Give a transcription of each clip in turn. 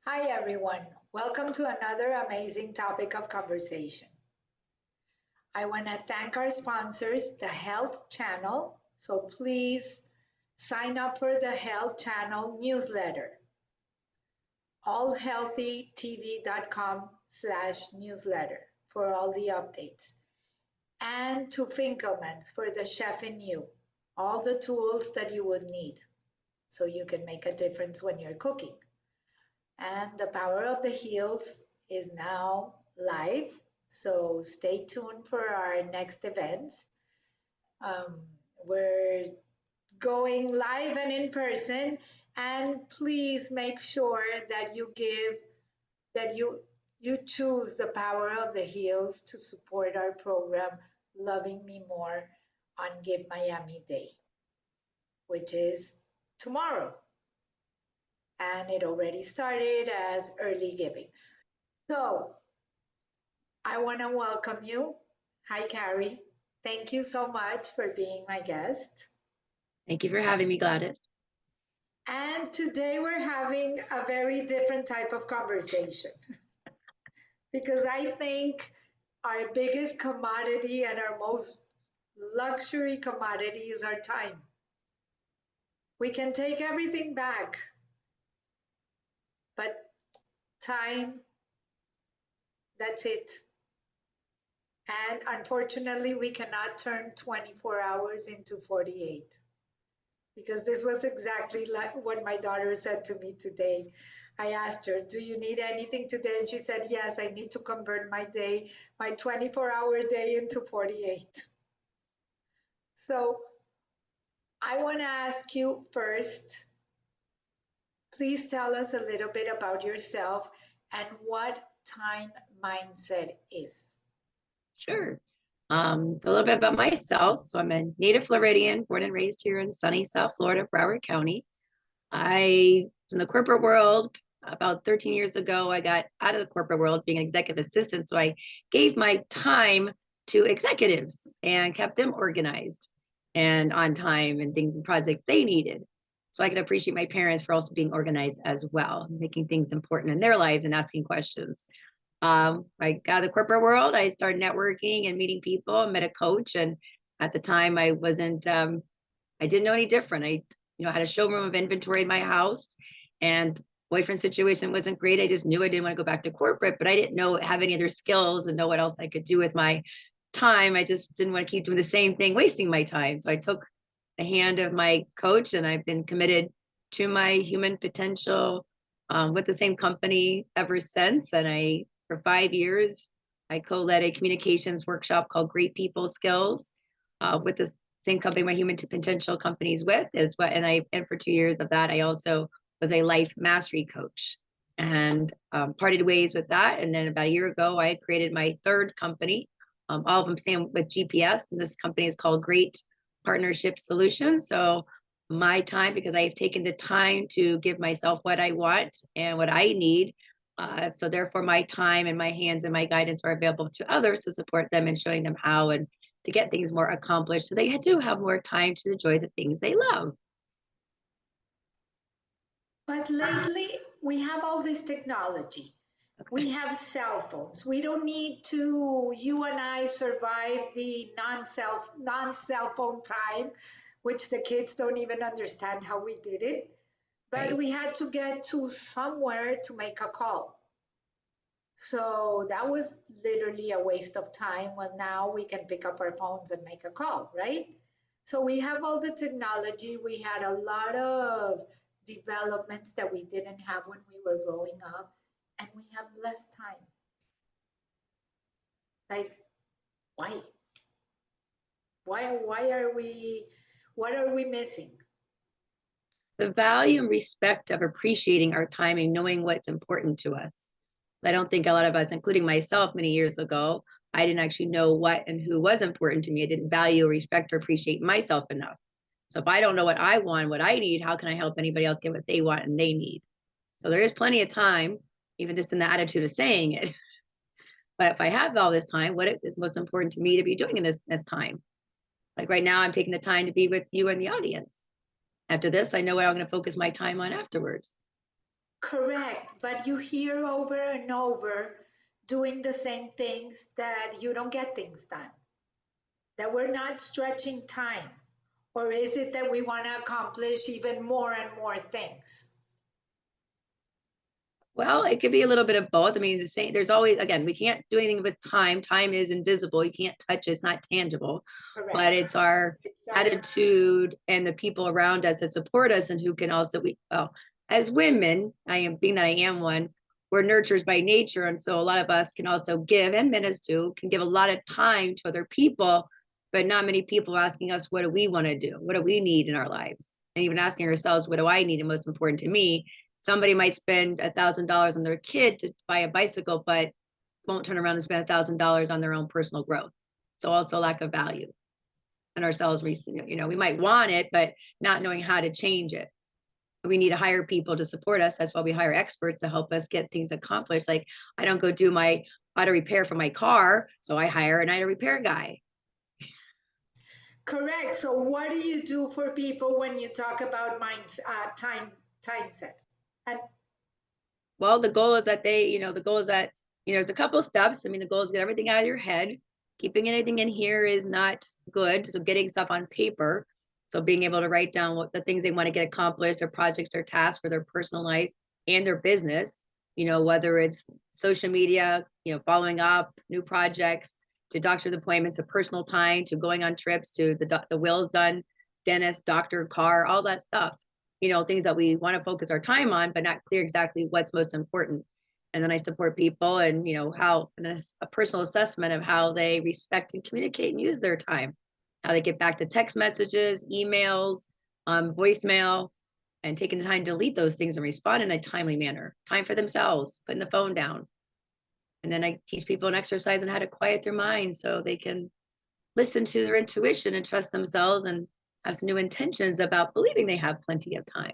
Hi, everyone. Welcome to another amazing topic of conversation. I want to thank our sponsors, the Health Channel. So please sign up for the Health Channel newsletter, allhealthytv.com/newsletter for all the updates. And to Finkelman's for the Chef in You, all the tools that you would need so you can make a difference when you're cooking. And the Power of the Heels is now live. So stay tuned for our next events. Um, we're going live and in person. And please make sure that you choose the Power of the Heels to support our program, Loving Me More, on Give Miami Day, which is tomorrow. And it already started as early giving. So I want to welcome you. Hi, Karrie. Thank you so much for being my guest. Thank you for having me, Gladys. And today we're having a very different type of conversation because I think our biggest commodity and our most luxury commodity is our time. We can take everything back, but time, that's it. And unfortunately, we cannot turn 24 hours into 48. Because this was exactly like what my daughter said to me today. I asked her, do you need anything today? And she said, yes, I need to convert my day, my 24-hour day into 48. So I want to ask you first, please tell us a little bit about yourself and what time mindset is. Sure. So a little bit about myself. So I'm a native Floridian, born and raised here in sunny South Florida, Broward County. I was in the corporate world about 13 years ago. I got out of the corporate world being an executive assistant. So I gave my time to executives and kept them organized and on time and things and projects they needed. So I could appreciate my parents for also being organized as well, making things important in their lives and asking questions. I got out of the corporate world. I started networking and meeting people. I met a coach, and at the time, I wasn't. I didn't know any different. I, had a showroom of inventory in my house, and boyfriend situation wasn't great. I just knew I didn't want to go back to corporate, but I didn't have any other skills and know what else I could do with my time. I just didn't want to keep doing the same thing, wasting my time. So I took the hand of my coach, and I've been committed to my human potential with the same company ever since. And for 5 years, I co-led a communications workshop called Great People Skills with the same company my human potential companies with. And for 2 years of that, I also was a life mastery coach and parted ways with that. And then about a year ago, I created my third company. All of them stand with GPS, and this company is called Great Partnership Solutions. So my time, because I have taken the time to give myself what I want and what I need. So therefore, my time and my hands and my guidance are available to others to support them and showing them how and to get things more accomplished. So they do have more time to enjoy the things they love. But lately, we have all this technology. Okay. We have cell phones. We don't need to, you and I survive the non-cell phone time, which the kids don't even understand how we did it. But Right. we had to get to somewhere to make a call. So that was literally a waste of time. Well, now we can pick up our phones and make a call, right? So we have all the technology. We had a lot of developments that we didn't have when we were growing up, and we have less time. Like, why? Why are we, what are we missing? The value and respect of appreciating our time and knowing what's important to us. I don't think a lot of us, including myself many years ago, I didn't actually know what and who was important to me. I didn't value, respect, or appreciate myself enough. So if I don't know what I want, what I need, how can I help anybody else get what they want and they need? So there is plenty of time, even just in the attitude of saying it. But if I have all this time, what is most important to me to be doing in this time? Like right now, I'm taking the time to be with you and the audience. After this, I know what I'm going to focus my time on afterwards. Correct, but you hear over and over doing the same things that you don't get things done, that we're not stretching time. Or is it that we want to accomplish even more and more things? Well, it could be a little bit of both. I mean, the same, there's always, again, we can't do anything with time. Time is invisible. You can't touch it. It's not tangible. Correct. But it's our attitude and the people around us that support us and who can also, well, as women, being that I am one, we're nurturers by nature. And so a lot of us can also give, and men as too, can give a lot of time to other people, but not many people asking us, what do we want to do? What do we need in our lives? And even asking ourselves, what do I need? And most important to me, somebody might spend $1,000 on their kid to buy a bicycle, but won't turn around and spend $1,000 on their own personal growth. So also lack of value in ourselves. You know, we might want it, but not knowing how to change it. We need to hire people to support us. That's why we hire experts to help us get things accomplished. Like I don't go do my auto repair for my car, so I hire an auto repair guy. Correct. So what do you do for people when you talk about time set? And well, the goal is that there's a couple of steps. I mean, the goal is to get everything out of your head. Keeping anything in here is not good. So getting stuff on paper. So being able to write down what the things they want to get accomplished, their projects, their tasks for their personal life and their business, whether it's social media, following up, new projects, to doctor's appointments, to personal time, to going on trips, to the wills done, dentist, doctor, car, all that stuff. Things that we want to focus our time on, but not clear exactly what's most important. And then I support people and, a personal assessment of how they respect and communicate and use their time, how they get back to text messages, emails, voicemail, and taking the time to delete those things and respond in a timely manner. Time for themselves, putting the phone down. And then I teach people an exercise on how to quiet their mind so they can listen to their intuition and trust themselves and have some new intentions about believing they have plenty of time.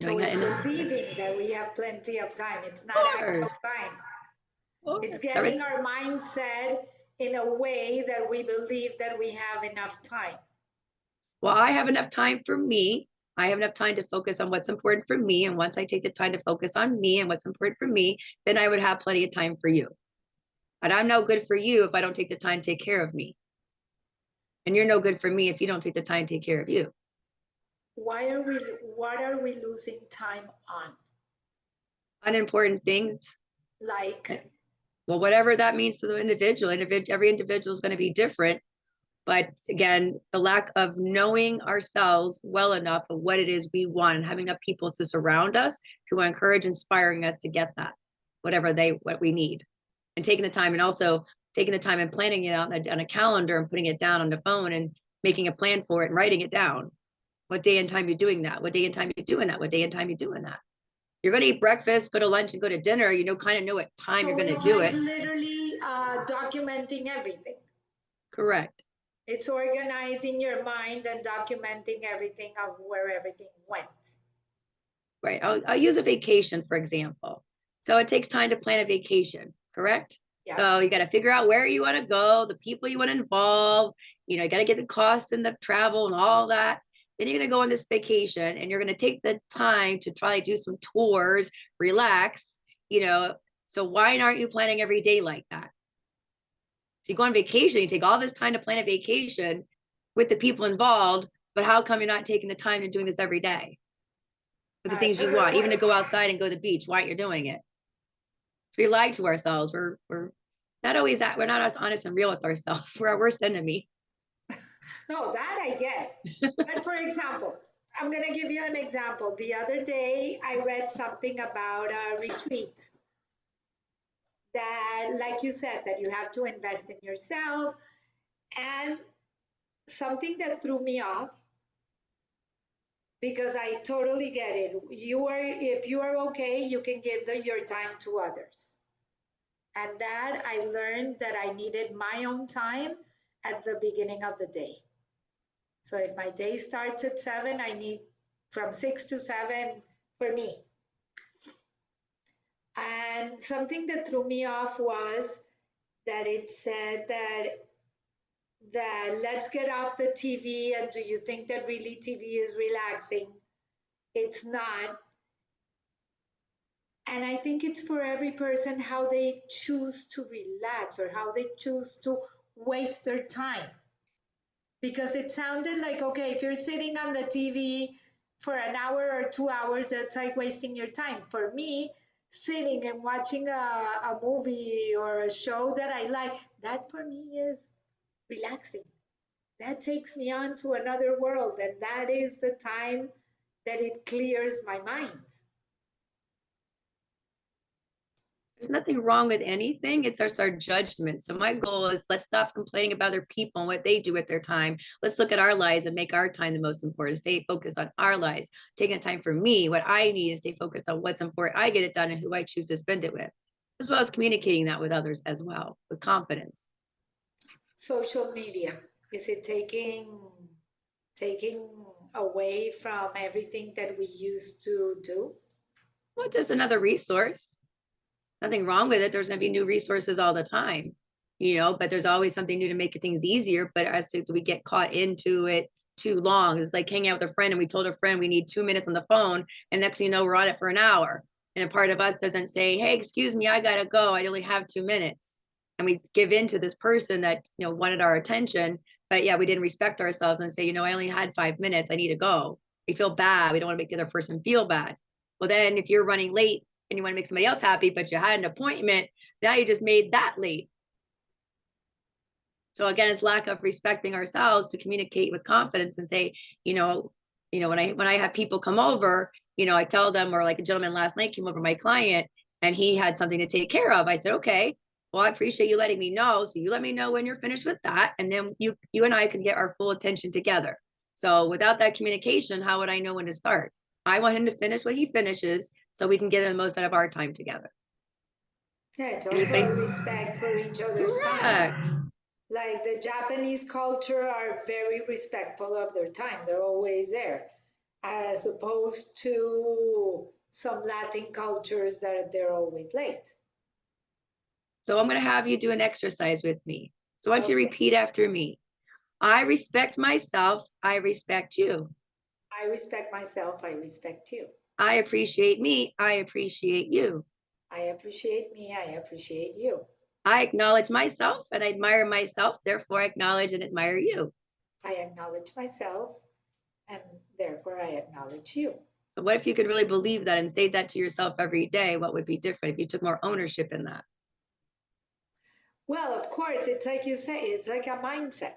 So it's believing that we have plenty of time. It's not actual time. It's getting our mindset in a way that we believe that we have enough time. Well, I have enough time for me. I have enough time to focus on what's important for me. And once I take the time to focus on me and what's important for me, then I would have plenty of time for you. But I'm no good for you if I don't take the time to take care of me. And you're no good for me if you don't take the time to take care of you. What are we losing time on? Unimportant things. Like? Well, whatever that means to the individual. Every individual is going to be different. But again, the lack of knowing ourselves well enough of what it is we want and having enough people to surround us who are inspiring us to get that, what we need. And taking the time, and also taking the time and planning it out on a calendar and putting it down on the phone and making a plan for it and writing it down. What day and time you're doing that? What day and time you're doing that? What day and time you're doing that? You're going to eat breakfast, go to lunch, and go to dinner. Kind of know what time you're going to do it. Literally documenting everything. Correct. It's organizing your mind and documenting everything of where everything went. Right. I'll use a vacation, for example. So it takes time to plan a vacation, correct? Yeah. So you got to figure out where you want to go, the people you want to involve, you got to get the cost and the travel and all that. Then you're going to go on this vacation and you're going to take the time to try to do some tours, relax, so why aren't you planning every day like that? So you go on vacation, you take all this time to plan a vacation with the people involved, but how come you're not taking the time and doing this every day? For the things you want, even to go outside and go to the beach, why aren't you doing it? So we lie to ourselves. We're not always that. We're not honest and real with ourselves. We're our worst enemy. No, that I get. But for example, I'm going to give you an example. The other day, I read something about a retreat that, like you said, that you have to invest in yourself. And something that threw me off, because I totally get it. If you are okay, you can give your time to others. And that I learned that I needed my own time at the beginning of the day. So if my day starts at 7, I need from 6 to 7 for me. And something that threw me off was that it said that let's get off the TV, and do you think that really TV is relaxing? It's not. And I think it's for every person how they choose to relax or how they choose to waste their time. Because it sounded like, okay, if you're sitting on the TV for an hour or 2 hours, that's like wasting your time. For me, sitting and watching a movie or a show that I like, that for me is relaxing. That takes me on to another world, and that is the time that it clears my mind. There's nothing wrong with anything. It's just our judgment. So my goal is let's stop complaining about other people and what they do with their time. Let's look at our lives and make our time the most important. Stay focused on our lives. Taking time for me, what I need, is stay focused on what's important. I get it done and who I choose to spend it with, as well as communicating that with others as well, with confidence. Social media, is it taking away from everything that we used to do? Well, it's just another resource. Nothing wrong with it. There's going to be new resources all the time, but there's always something new to make things easier. But as to, do we get caught into it too long? It's like hanging out with a friend and we told a friend we need 2 minutes on the phone, and next thing you know, we're on it for an hour. And a part of us doesn't say, hey, excuse me, I gotta go, I only have 2 minutes. And we give in to this person that wanted our attention, but yeah, we didn't respect ourselves and say, I only had 5 minutes, I need to go. We feel bad. We don't want to make the other person feel bad. Well, then if you're running late and you want to make somebody else happy, but you had an appointment, now you just made that late. So again, it's lack of respecting ourselves to communicate with confidence and say, when I have people come over, I tell them, or like a gentleman last night came over, my client, and he had something to take care of. I said, okay, well, I appreciate you letting me know. So you let me know when you're finished with that. And then you and I can get our full attention together. So without that communication, how would I know when to start? I want him to finish what he finishes so we can get the most out of our time together. Yeah, it's also a respect for each other's time. Correct. Like the Japanese culture are very respectful of their time. They're always there, as opposed to some Latin cultures that they're always late. So I'm going to have you do an exercise with me. So I want you to Okay. repeat after me. I respect myself. I respect you. I respect myself. I respect you. I appreciate me. I appreciate you. I appreciate me. I appreciate you. I acknowledge myself and I admire myself. Therefore, I acknowledge and admire you. I acknowledge myself, and therefore I acknowledge you. So what if you could really believe that and say that to yourself every day? What would be different if you took more ownership in that? Well, of course, it's like you say, it's like a mindset.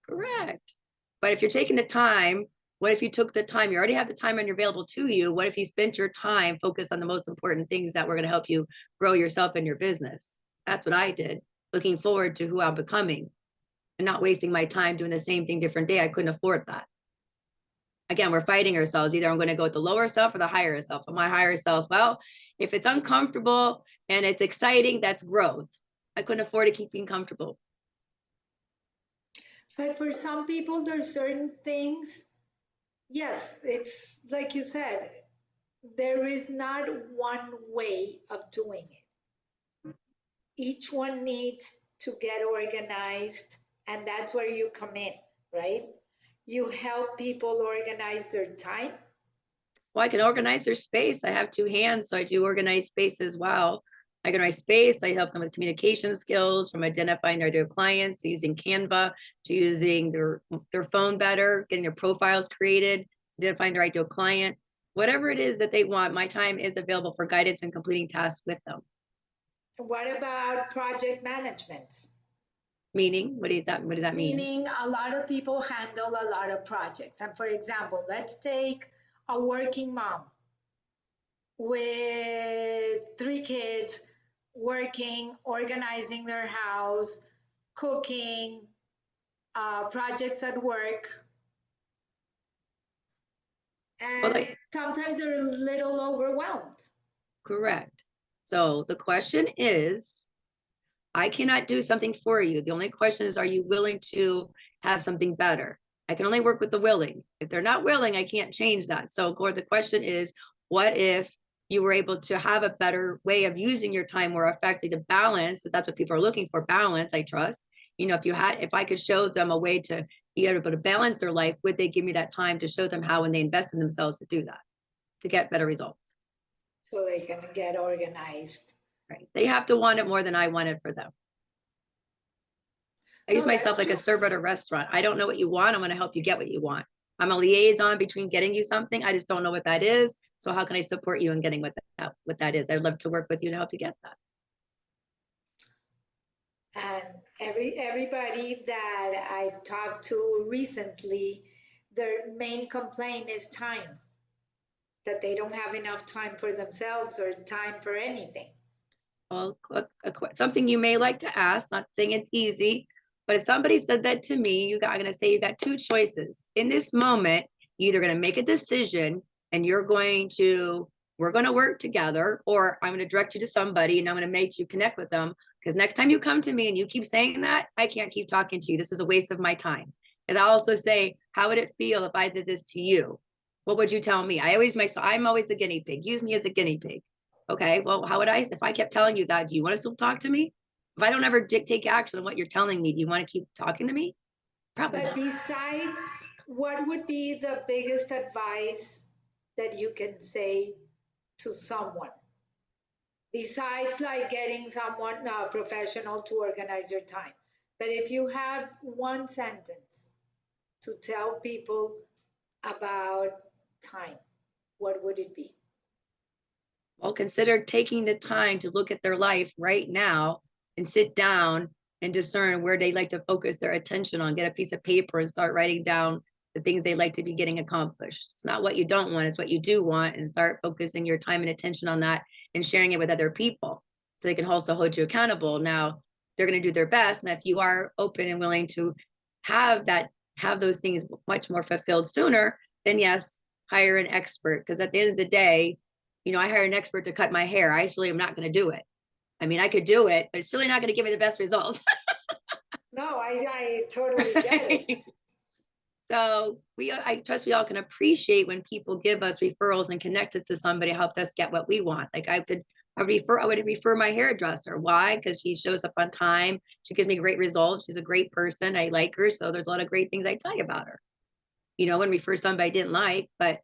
Correct. But if you're taking the time, what if you took the time? You already have the time and you're available to you. What if you spent your time focused on the most important things that were going to help you grow yourself and your business? That's what I did, looking forward to who I'm becoming and not wasting my time doing the same thing different day. I couldn't afford that. Again, we're fighting ourselves. Either I'm going to go with the lower self or the higher self. And my higher self, well, if it's uncomfortable and it's exciting, that's growth. I couldn't afford to keep being comfortable. But for some people, there's certain things, yes, it's like you said, there is not one way of doing it. Each one needs to get organized, and that's where you come in, right? You help people organize their time. Well, I can organize their space. I have 2 hands, so I do organize space as well. I can organize space. I help them with communication skills, from identifying their ideal clients to using Canva, to using their phone better, getting their profiles created, identifying their ideal client. Whatever it is that they want, my time is available for guidance and completing tasks with them. What about project management? Meaning, what does that mean? Meaning a lot of people handle a lot of projects. And for example, let's take a working mom with 3 kids, working, organizing their house, cooking, projects at work. Well, And sometimes they're a little overwhelmed. correct. So the question is, I cannot do something for you. The only question is, are you willing to have something better? I can only work with the willing. If they're not willing, I can't change that. So, Gord, the question is, what if you were able to have a better way of using your time more effectively to balance? If that's what people are looking for, balance, I trust. If I could show them a way to be able to balance their life, would they give me that time to show them how, when they invest in themselves, to do that, to get better results? So they can get organized. Right. They have to want it more than I want it for them. I use No, myself that's like a true. server at a restaurant. I don't know what you want. I'm going to help you get what you want. I'm a liaison between getting you something. I just don't know what that is. So how can I support you in getting what that is? I'd love to work with you to help you get that. And everybody that I've talked to recently, their main complaint is time, that they don't have enough time for themselves or time for anything. Well, something you may like to ask, not saying it's easy, but if somebody said that to me, I'm going to say you got two choices. In this moment, you're either going to make a decision and we're going to work together, or I'm going to direct you to somebody and I'm going to make you connect with them. Because next time you come to me and you keep saying that, I can't keep talking to you. This is a waste of my time. And I also say, how would it feel if I did this to you? What would you tell me? I'm always the guinea pig. Use me as a guinea pig. Okay, well, how would if I kept telling you that, do you want to still talk to me? If I don't ever take action on what you're telling me, do you want to keep talking to me? Probably But not. besides, what would be the biggest advice that you can say to someone? Besides like getting someone professional to organize your time. But if you have one sentence to tell people about time, what would it be? Well, consider taking the time to look at their life right now and sit down and discern where they like to focus their attention on. Get a piece of paper and start writing down the things they like to be getting accomplished. It's not what you don't want, it's what you do want, and start focusing your time and attention on that and sharing it with other people so they can also hold you accountable. Now, they're going to do their best. And if you are open and willing to have those things much more fulfilled sooner, then yes, hire an expert. Because at the end of the day, I hire an expert to cut my hair. I actually am not going to do it. I mean, I could do it, but it's really not going to give me the best results. No, I totally get it. So I trust we all can appreciate when people give us referrals and connect us to somebody, help us get what we want. Like I would refer my hairdresser. Why? Because she shows up on time. She gives me great results. She's a great person. I like her. So there's a lot of great things I tell you about her. And refer somebody I didn't like, but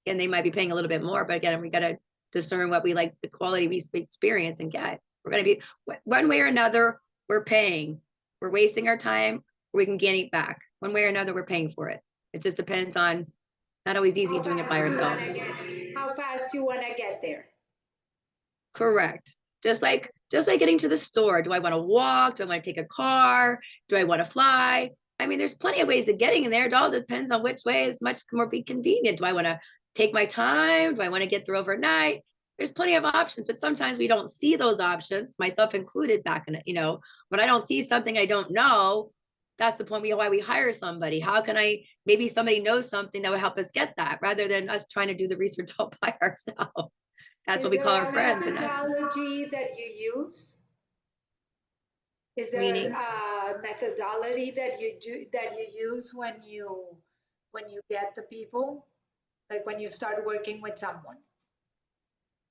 again, they might be paying a little bit more. But again, we got to discern what we like, the quality we experience and get. We're going to be one way or another, we're paying. We're wasting our time, or we can gain it back. One way or another, we're paying for it. It just depends on, not always easy doing it by ourselves. How fast you want to get there? Correct. Just like getting to the store. Do I want to walk? Do I want to take a car? Do I want to fly? I mean, there's plenty of ways of getting in there. It all depends on which way is much more be convenient. Do I want to take my time? Do I want to get there overnight? There's plenty of options, but sometimes we don't see those options, myself included, back in it. When I don't see something I don't know, that's the point why we hire somebody. How can maybe somebody knows something that would help us get that, rather than us trying to do the research all by ourselves. That's Is what we there call our a friends. methodology that you use? Is there Meaning, a methodology that you use when you get the people, like when you start working with someone?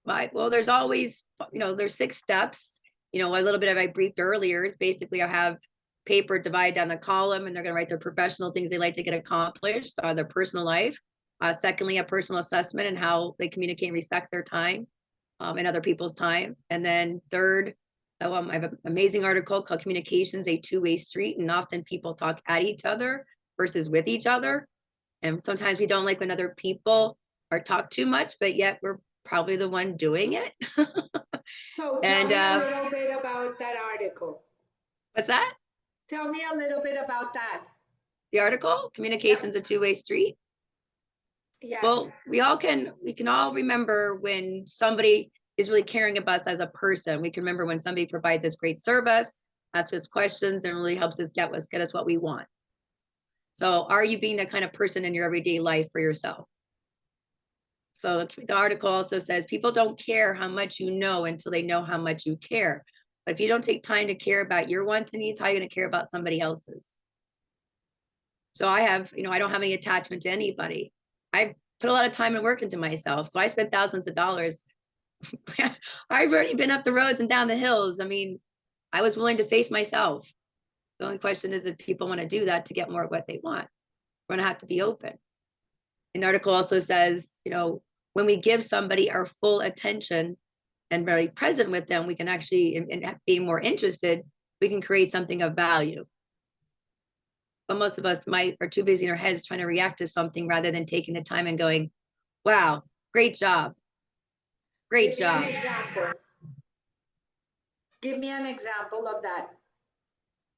right? Well, there's always, there's 6 steps. A little bit of I briefed earlier is basically I have paper divided down the column, and they're going to write their professional things they like to get accomplished, their personal life. Secondly, a personal assessment and how they communicate and respect their time and other people's time. And then third, I have an amazing article called Communications, a Two-Way Street. And often people talk at each other versus with each other. And sometimes we don't like when other people are talk too much, but yet we're probably the one doing it. So tell And me a little bit about that article. what's that? Tell me a little bit about that. The article, Communications, a Two-Way Street. Yes. Well, we can all remember when somebody is really caring about us as a person. We can remember when somebody provides us great service, asks us questions, and really helps us get us what we want. So are you being that kind of person in your everyday life for yourself? So the article also says people don't care how much you know until they know how much you care. But if you don't take time to care about your wants and needs, how are you going to care about somebody else's? So I don't have any attachment to anybody. I put a lot of time and work into myself. So I spent thousands of dollars. I've already been up the roads and down the hills. I mean, I was willing to face myself. The only question is if people want to do that to get more of what they want. We're going to have to be open. And the article also says, when we give somebody our full attention and very present with them, we can actually, and being more interested, we can create something of value. But most of us are too busy in our heads trying to react to something rather than taking the time and going, wow, great job. Great job. Give me an example. Give me an example of that.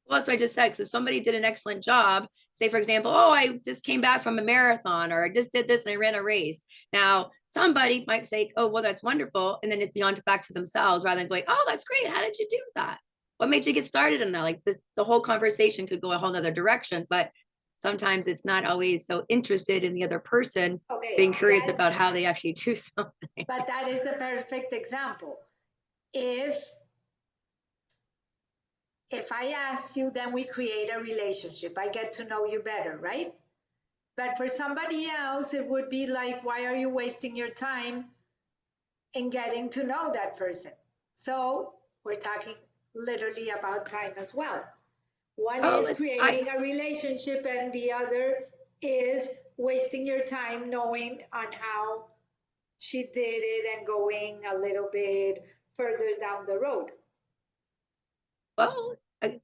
Well, that's what I just said. So somebody did an excellent job. Say, for example, oh, I just came back from a marathon, or I just did this and I ran a race. Now, somebody might say, oh, well, that's wonderful. And then it's beyond back to themselves rather than going, oh, that's great. How did you do that? What made you get started in that? Like the whole conversation could go a whole other direction, but sometimes it's not always so interested in the other person being curious about how they actually do something. But that is a perfect example. If I ask you, then we create a relationship. I get to know you better, right? But for somebody else, it would be like, why are you wasting your time in getting to know that person? So we're talking literally about time as well. One is creating a relationship, and the other is wasting your time knowing on how she did it and going a little bit further down the road. Well, I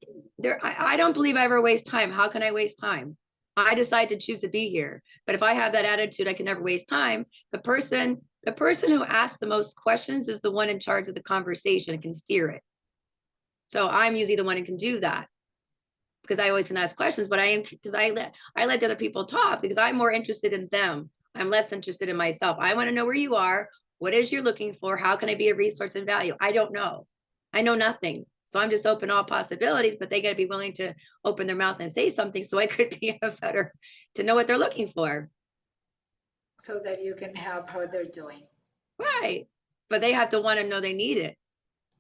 don't believe I ever waste time. How can I waste time? I decide to choose to be here. But if I have that attitude, I can never waste time. The person who asks the most questions is the one in charge of the conversation and can steer it. So I'm usually the one who can do that because I always can ask questions, but I let other people talk because I'm more interested in them. I'm less interested in myself. I want to know where you are. What is you're looking for? How can I be a resource and value? I don't know. I know nothing. So I'm just open to all possibilities, but they got to be willing to open their mouth and say something so I could be a better to know what they're looking for. So that you can help how they're doing. Right. But they have to want to know they need it.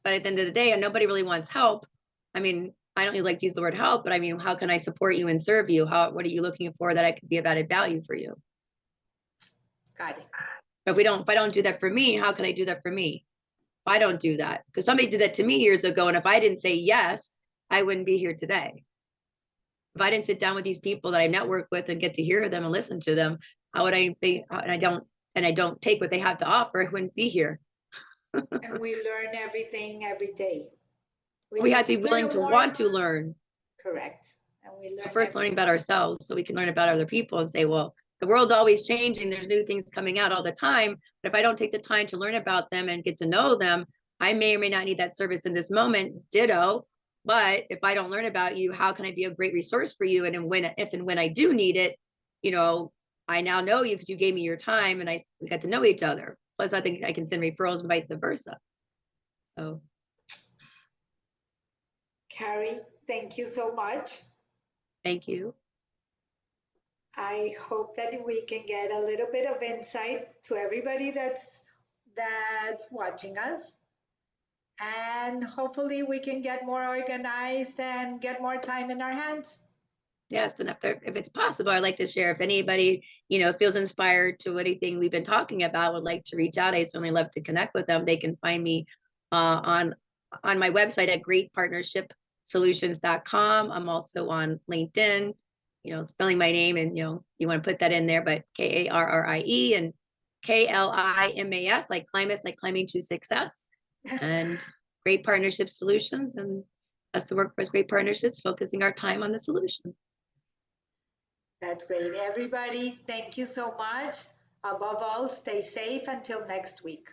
But at the end of the day, and nobody really wants help. I mean, I don't like to use the word help, but I mean, how can I support you and serve you? What are you looking for that I could be of added value for you? Got it. But if I don't do that for me, how can I do that for me? If I don't do that, because somebody did that to me years ago. And if I didn't say yes, I wouldn't be here today. If I didn't sit down with these people that I network with and get to hear them and listen to them, how would I be? And I don't take what they have to offer, I wouldn't be here. And we learn everything every day. We have to be willing to want to learn. Correct. And we learn first learning about ourselves so we can learn about other people and say, well, the world's always changing. There's new things coming out all the time. But if I don't take the time to learn about them and get to know them, I may or may not need that service in this moment. Ditto. But if I don't learn about you, how can I be a great resource for you? And if and when I do need it, I now know you because you gave me your time and we got to know each other. Plus, I think I can send referrals and vice versa. So, Karrie, thank you so much. Thank you. I hope that we can get a little bit of insight to everybody that's watching us. And hopefully we can get more organized and get more time in our hands. Yes, and if it's possible, I'd like to share. If anybody, feels inspired to anything we've been talking about, would like to reach out, I certainly love to connect with them. They can find me on my website at greatpartnershipsolutions.com. I'm also on LinkedIn, spelling my name, and you want to put that in there, but Karrie and Klimas, like Klimas, like climbing to success, and Great Partnership Solutions, and that's the Workforce Great Partnerships, focusing our time on the solution. That's great. Everybody, thank you so much. Above all, stay safe until next week.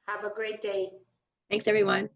Have a great day. Thanks, everyone.